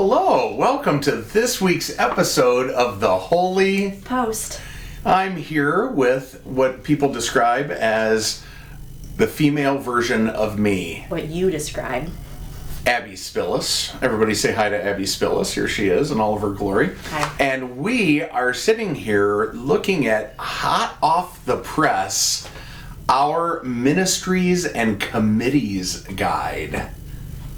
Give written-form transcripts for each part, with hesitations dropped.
Hello, welcome to this week's episode of The Holy Post. I'm here with what people describe as the female version of me. What you describe. Abbie Spillis. Everybody say hi to Abbie Spillis. Here she is in all of her glory. Hi. And we are sitting here looking at hot off the press, our Ministries and Committees guide.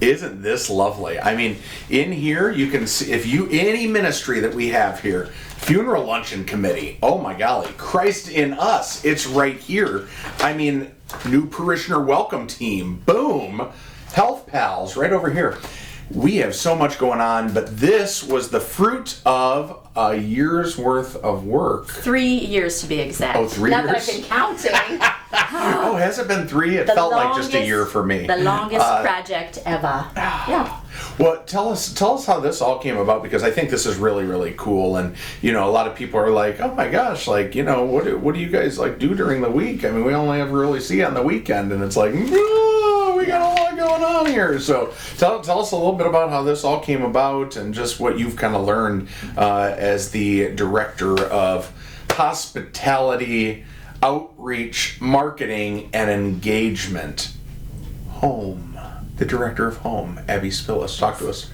Isn't this lovely? I mean, in here you can see, any ministry that we have here, funeral luncheon committee, oh my golly, Christ in us, it's right here. I mean, new parishioner welcome team, boom, health pals, right over here. We have so much going on, but this was the fruit of a year's worth of work. 3 years to be exact. Oh, 3 Not years? Not that I've been counting. Oh, has it been 3? It felt like just a year for me. The longest project ever. Yeah. Well, tell us how this all came about, because I think this is really, really cool. And, you know, a lot of people are like, oh my gosh, like, you know, what do you guys like do during the week? I mean, we only ever really see on the weekend, and it's like, oh, we got a lot going on here. So tell us a little bit about how this all came about and just what you've kind of learned as the director of hospitality, outreach, marketing, and engagement. Home. The director of Home, Abbie Spillis. Talk to us.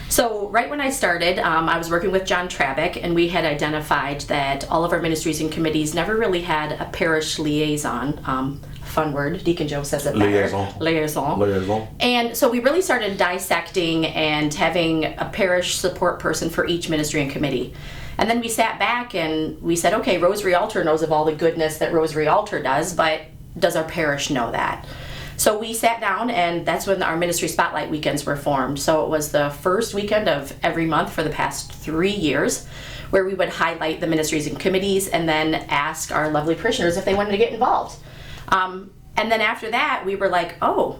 So right when I started, I was working with John Trabick, and we had identified that all of our ministries and committees never really had a parish liaison. Fun word, Deacon Joe says it better. Liaison. And so we really started dissecting and having a parish support person for each ministry and committee. And then we sat back and we said, okay, Rosary Altar knows of all the goodness that Rosary Altar does, but does our parish know that? So we sat down, and that's when our ministry spotlight weekends were formed. So it was the first weekend of every month for the past 3 years, where we would highlight the ministries and committees and then ask our lovely parishioners if they wanted to get involved. And then after that, we were like, oh,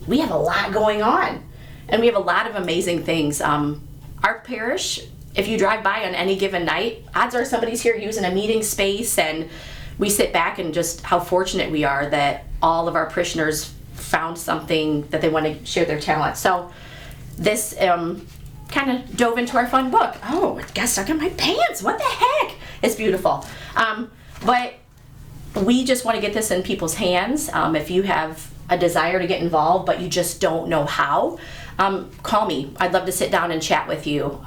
we have a lot going on, and we have a lot of amazing things. Our parish, if you drive by on any given night, odds are somebody's here using a meeting space, and we sit back and just how fortunate we are that all of our parishioners found something that they want to share their talent. So this kind of dove into our fun book. Oh, it got stuck in my pants. What the heck? It's beautiful. But we just want to get this in people's hands. If you have a desire to get involved, but you just don't know how, call me. I'd love to sit down and chat with you.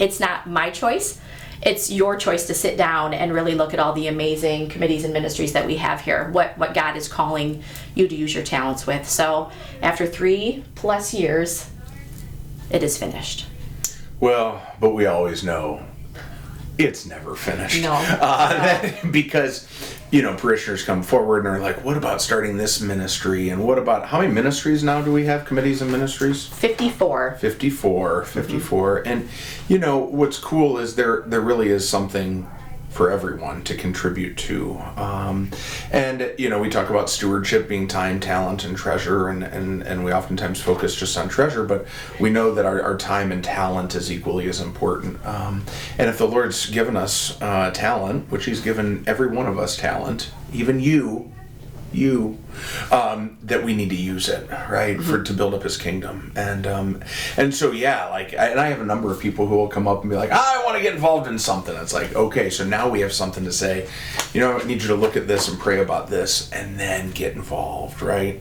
It's not my choice. It's your choice to sit down and really look at all the amazing committees and ministries that we have here, what God is calling you to use your talents with. So after 3+ years, it is finished. Well, but we always know it's never finished. No. Because, you know, parishioners come forward and are like, what about starting this ministry? And what about, how many ministries now do we have, committees and ministries? 54. 54. Mm-hmm. And, you know, what's cool is there really is something for everyone to contribute to. And, you know, we talk about stewardship being time, talent, and treasure, and we oftentimes focus just on treasure, but we know that our time and talent is equally as important. And if the Lord's given us talent, which He's given every one of us talent, even you, that we need to use it, right, mm-hmm. to build up His kingdom. And so, yeah, like, I have a number of people who will come up and be like, I want to get involved in something. It's like, okay, so now we have something to say. You know, I need you to look at this and pray about this and then get involved, right?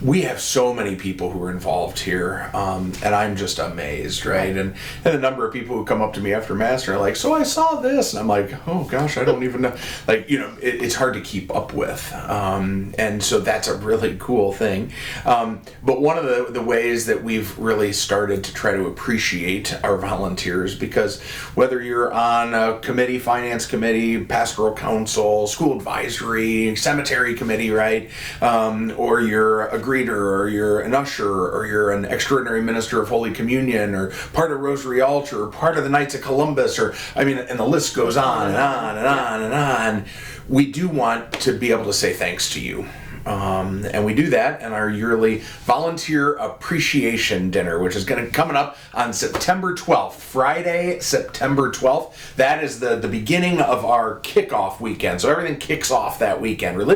We have so many people who are involved here, and I'm just amazed, right? And the number of people who come up to me after Mass are like, so I saw this, and I'm like, oh gosh, I don't even know. Like, you know, it's hard to keep up with, and so that's a really cool thing. But one of the ways that we've really started to try to appreciate our volunteers, because whether you're on a committee, finance committee, pastoral council, school advisory, cemetery committee, right, or you're a greeter, or you're an usher, or you're an extraordinary minister of Holy Communion, or part of Rosary Altar, or part of the Knights of Columbus, or, I mean, and the list goes on and on and on and on. We do want to be able to say thanks to you. And we do that in our yearly volunteer appreciation dinner, which is going to coming up on September 12th, Friday, September 12th. That is the beginning of our kickoff weekend. So everything kicks off that weekend. Religious